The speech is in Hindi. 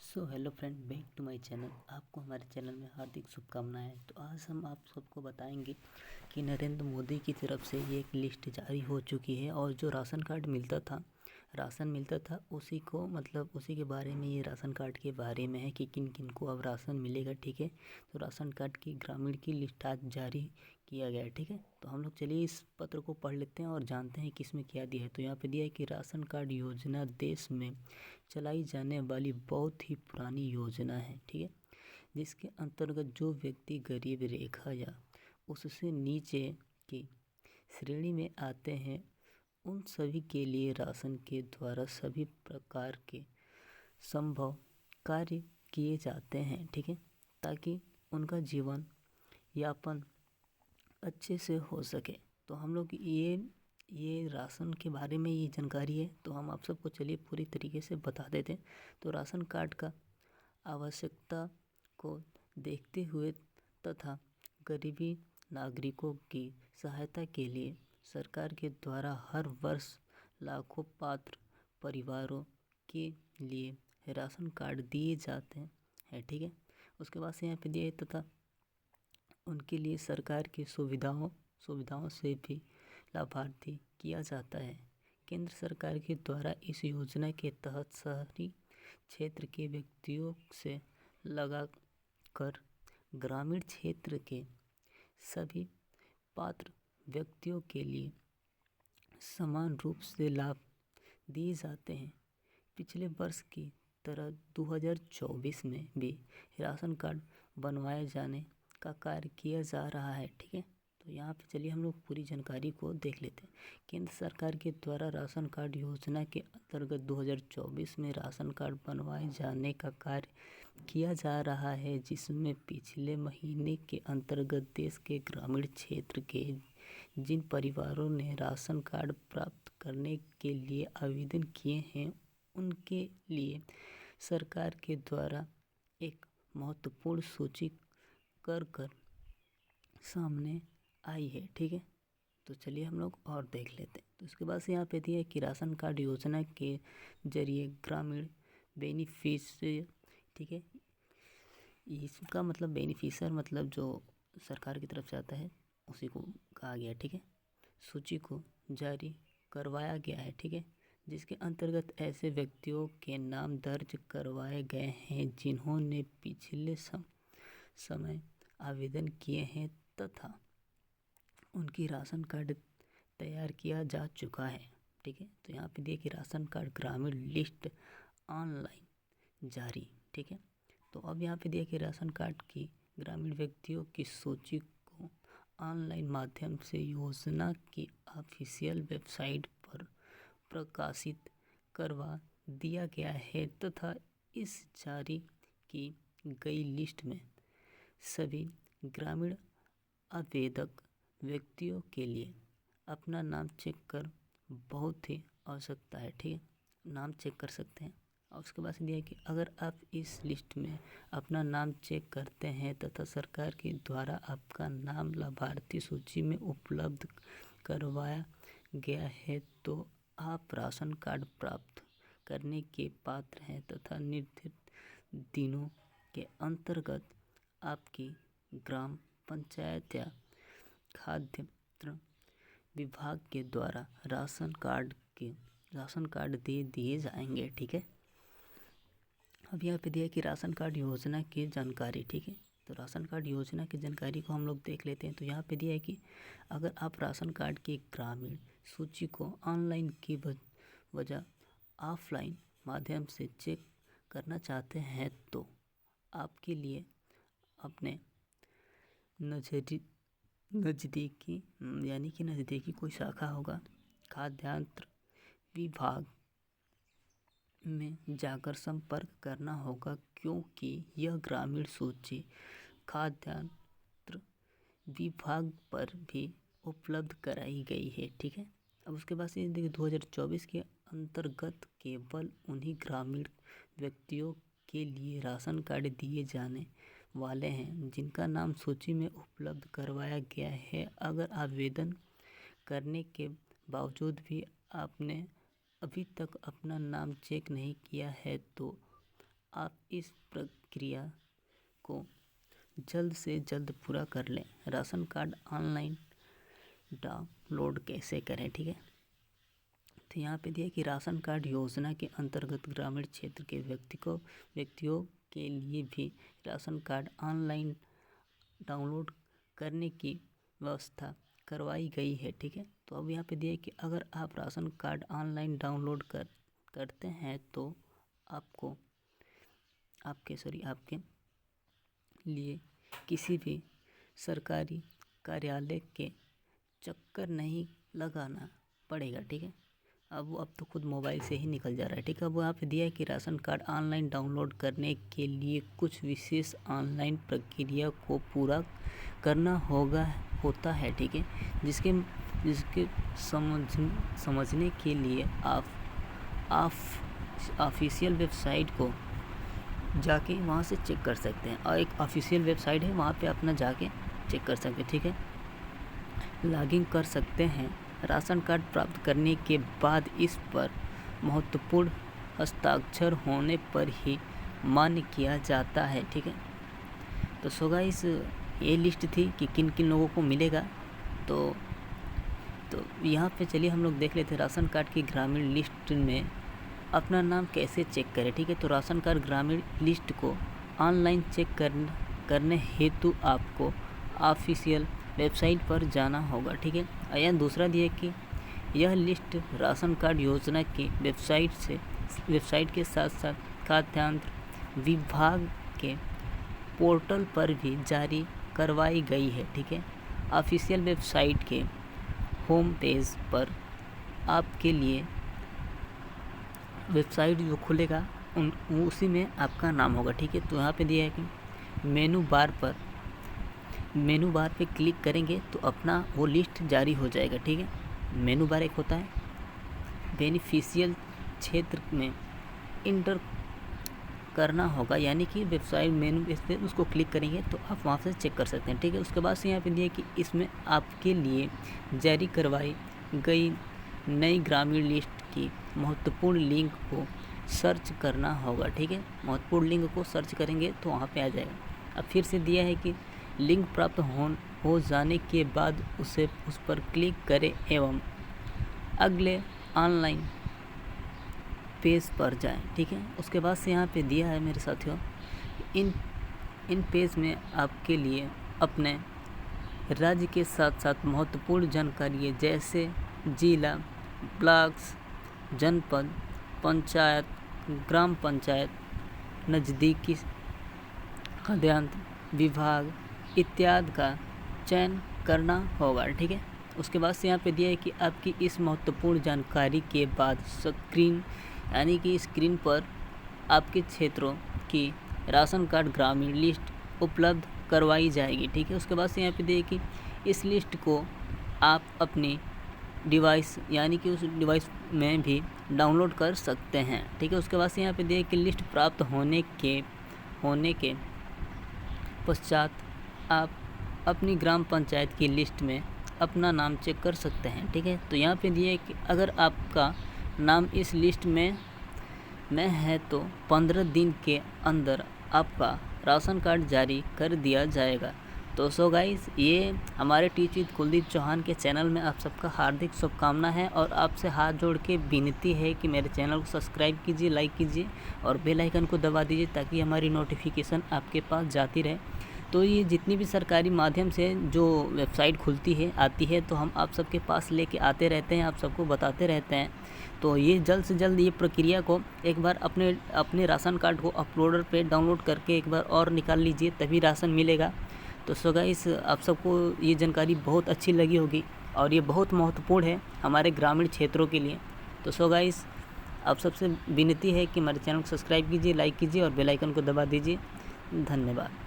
Hello friend, back to my channel. आपको हमारे चैनल में हार्दिक शुभकामनाएं। तो आज हम आप सबको बताएंगे कि नरेंद्र मोदी की तरफ से ये एक लिस्ट जारी हो चुकी है और जो राशन मिलता था उसी को उसी के बारे में, ये राशन कार्ड के बारे में है कि किन किन को अब राशन मिलेगा। ठीक है, तो राशन कार्ड की ग्रामीण की लिस्ट आज जारी किया गया है। ठीक है, तो हम लोग चलिए इस पत्र को पढ़ लेते हैं और जानते हैं किसमें क्या दिया है। तो यहाँ पे दिया है कि राशन कार्ड योजना देश में चलाई जाने वाली बहुत ही पुरानी योजना है। ठीक है, जिसके अंतर्गत जो व्यक्ति गरीब रेखा या उससे नीचे की श्रेणी में आते हैं उन सभी के लिए राशन के द्वारा सभी प्रकार के संभव कार्य किए जाते हैं। ठीक है, ताकि उनका जीवन यापन अच्छे से हो सके। तो हम लोग ये राशन के बारे में ये जानकारी है, तो हम आप सबको चलिए पूरी तरीके से बता देते हैं। तो राशन कार्ड का आवश्यकता को देखते हुए तथा गरीबी नागरिकों की सहायता के लिए सरकार के द्वारा हर वर्ष लाखों पात्र परिवारों के लिए राशन कार्ड दिए जाते हैं। ठीक है, उसके बाद से यहाँ पे दिए तथा उनके लिए सरकार की सुविधाओं से भी लाभार्थी किया जाता है। केंद्र सरकार के द्वारा इस योजना के तहत शहरी क्षेत्र के व्यक्तियों से लगा कर ग्रामीण क्षेत्र के सभी पात्र व्यक्तियों के लिए समान रूप से लाभ दिए जाते हैं। पिछले वर्ष की तरह 2024 में भी राशन कार्ड बनवाए जाने का कार्य किया जा रहा है। ठीक है, तो यहाँ पे चलिए हम लोग पूरी जानकारी को देख लेते हैं। केंद्र सरकार के द्वारा राशन कार्ड योजना के अंतर्गत 2024 में राशन कार्ड बनवाए जाने का कार्य किया जा रहा है, जिसमें पिछले महीने के अंतर्गत देश के ग्रामीण क्षेत्र के जिन परिवारों ने राशन कार्ड प्राप्त करने के लिए आवेदन किए हैं उनके लिए सरकार के द्वारा एक महत्वपूर्ण सूची कर सामने आई है। ठीक है, तो चलिए हम लोग और देख लेते हैं। तो उसके बाद से यहाँ पे दिया है कि राशन कार्ड योजना के जरिए ग्रामीण बेनिफिशियरी, ठीक है, इसका बेनिफिशियर जो सरकार की तरफ से आता है उसी को कहा गया है। ठीक है, सूची को जारी करवाया गया है। ठीक है, जिसके अंतर्गत ऐसे व्यक्तियों के नाम दर्ज करवाए गए हैं जिन्होंने पिछले समय आवेदन किए हैं तथा उनकी राशन कार्ड तैयार किया जा चुका है। ठीक है, तो यहाँ पे देखिए राशन कार्ड ग्रामीण लिस्ट ऑनलाइन जारी। ठीक है, तो अब यहाँ पे देखिए राशन कार्ड की ग्रामीण व्यक्तियों की सूची को ऑनलाइन माध्यम से योजना की ऑफिशियल वेबसाइट पर प्रकाशित करवा दिया गया है तथा इस जारी की गई लिस्ट में सभी ग्रामीण आवेदक व्यक्तियों के लिए अपना नाम चेक कर बहुत ही आवश्यकता है। ठीक है, नाम चेक कर सकते हैं। और उसके बाद से दिया है कि अगर आप इस लिस्ट में अपना नाम चेक करते हैं तथा सरकार के द्वारा आपका नाम लाभार्थी सूची में उपलब्ध करवाया गया है तो आप राशन कार्ड प्राप्त करने के पात्र हैं तथा निर्धारित दिनों के अंतर्गत आपकी ग्राम पंचायत या खाद्य विभाग के द्वारा राशन कार्ड दे दिए जाएंगे। ठीक है, अब यहाँ पे दिया है कि राशन कार्ड योजना की जानकारी। ठीक है, तो राशन कार्ड योजना की जानकारी को हम लोग देख लेते हैं। तो यहाँ पे दिया है कि अगर आप राशन कार्ड की ग्रामीण सूची को ऑनलाइन की वजह ऑफलाइन माध्यम से चेक करना चाहते हैं तो आपके लिए अपने नज़दीकी कोई शाखा होगा खाद्यान्न विभाग में जाकर संपर्क करना होगा, क्योंकि यह ग्रामीण सूची खाद्यान्न विभाग पर भी उपलब्ध कराई गई है। ठीक है, अब उसके बाद से देखिए 2024 के अंतर्गत केवल उन्हीं ग्रामीण व्यक्तियों के लिए राशन कार्ड दिए जाने वाले हैं जिनका नाम सूची में उपलब्ध करवाया गया है। अगर आवेदन करने के बावजूद भी आपने अभी तक अपना नाम चेक नहीं किया है तो आप इस प्रक्रिया को जल्द से जल्द पूरा कर लें। राशन कार्ड ऑनलाइन डाउनलोड कैसे करें, ठीक है। तो यहाँ पे दिया कि राशन कार्ड योजना के अंतर्गत ग्रामीण क्षेत्र के व्यक्तियों के लिए भी राशन कार्ड ऑनलाइन डाउनलोड करने की व्यवस्था करवाई गई है, ठीक है। तो अब यहाँ पे दिया है कि अगर आप राशन कार्ड ऑनलाइन डाउनलोड करते हैं तो आपके लिए किसी भी सरकारी कार्यालय के चक्कर नहीं लगाना पड़ेगा, ठीक है। अब तो खुद मोबाइल से ही निकल जा रहा है, ठीक है। अब यहाँ पे दिया है कि राशन कार्ड ऑनलाइन डाउनलोड करने के लिए कुछ विशेष ऑनलाइन प्रक्रिया को पूरा करना होता है, ठीक है। जिसके समझने के लिए आप ऑफिशियल वेबसाइट को जाके वहाँ से चेक कर सकते हैं, और एक ऑफिशियल वेबसाइट है, वहाँ पे अपना जाके चेक कर सकते हैं, ठीक है। लॉगिन कर सकते हैं। राशन कार्ड प्राप्त करने के बाद इस पर महत्वपूर्ण हस्ताक्षर होने पर ही मान्य किया जाता है, ठीक है। तो सो गाइस, ये लिस्ट थी कि किन किन लोगों को मिलेगा। तो यहाँ पे चलिए हम लोग देख लेते हैं राशन कार्ड की ग्रामीण लिस्ट में अपना नाम कैसे चेक करें, ठीक है। तो राशन कार्ड ग्रामीण लिस्ट को ऑनलाइन चेक करने हेतु आपको ऑफिशियल वेबसाइट पर जाना होगा, ठीक है। यह दूसरा दिया कि यह लिस्ट राशन कार्ड योजना की वेबसाइट के साथ साथ खाद्यान्न विभाग के पोर्टल पर भी जारी करवाई गई है, ठीक है। ऑफिशियल वेबसाइट के होम पेज पर आपके लिए वेबसाइट जो खुलेगा उसी में आपका नाम होगा, ठीक है। तो यहाँ पे दिया है कि मेनू बार पे क्लिक करेंगे तो अपना वो लिस्ट जारी हो जाएगा, ठीक है। मेनू बार एक होता है, बेनिफिशियल क्षेत्र में इंटर करना होगा, यानी कि वेबसाइट मेनू इस पर उसको क्लिक करेंगे तो आप वहाँ से चेक कर सकते हैं, ठीक है। उसके बाद से यहाँ पे दिया कि इसमें आपके लिए जारी करवाई गई नई ग्रामीण लिस्ट की महत्वपूर्ण लिंक को सर्च करना होगा, ठीक है। महत्वपूर्ण लिंक को सर्च करेंगे तो वहाँ पे आ जाएगा। अब फिर से दिया है कि लिंक प्राप्त हो जाने के बाद उस पर क्लिक करें एवं अगले ऑनलाइन पेज पर जाएं, ठीक है। उसके बाद से यहाँ पे दिया है मेरे साथियों, इन पेज में आपके लिए अपने राज्य के साथ साथ महत्वपूर्ण जानकारी जैसे जिला, ब्लॉक्स, जनपद, पंचायत, ग्राम पंचायत, नज़दीकी खाद्यान्न विभाग इत्यादि का चयन करना होगा, ठीक है। उसके बाद से यहाँ पे दिया है कि आपकी इस महत्वपूर्ण जानकारी के बाद स्क्रीन पर आपके क्षेत्रों की राशन कार्ड ग्रामीण लिस्ट उपलब्ध करवाई जाएगी, ठीक है। उसके बाद से यहाँ पे दिया है कि इस लिस्ट को आप अपनी डिवाइस यानी कि उस डिवाइस में भी डाउनलोड कर सकते हैं, ठीक है। उसके बाद से यहाँ पे दिया है कि लिस्ट प्राप्त होने के पश्चात आप अपनी ग्राम पंचायत की लिस्ट में अपना नाम चेक कर सकते हैं, ठीक है। तो यहाँ पे दिया है कि अगर आपका नाम इस लिस्ट में है तो 15 दिन के अंदर आपका राशन कार्ड जारी कर दिया जाएगा। तो सो गाइस, ये हमारे टीच विद कुलदीप चौहान के चैनल में आप सबका हार्दिक शुभकामना है, और आपसे हाथ जोड़ के विनती है कि मेरे चैनल को सब्सक्राइब कीजिए, लाइक कीजिए और बेल आइकन को दबा दीजिए ताकि हमारी नोटिफिकेशन आपके पास जाती रहे। तो ये जितनी भी सरकारी माध्यम से जो वेबसाइट खुलती आती है तो हम आप सबके पास लेके आते रहते हैं, आप सबको बताते रहते हैं। तो ये जल्द से जल्द ये प्रक्रिया को एक बार अपने राशन कार्ड को अपलोडर पे डाउनलोड करके एक बार और निकाल लीजिए, तभी राशन मिलेगा। तो सो गाइस, आप सबको ये जानकारी बहुत अच्छी लगी होगी और ये बहुत महत्वपूर्ण है हमारे ग्रामीण क्षेत्रों के लिए। तो सो गाइस, आप सबसे विनती है कि हमारे चैनल को सब्सक्राइब कीजिए, लाइक कीजिए और बेल आइकन को दबा दीजिए। धन्यवाद।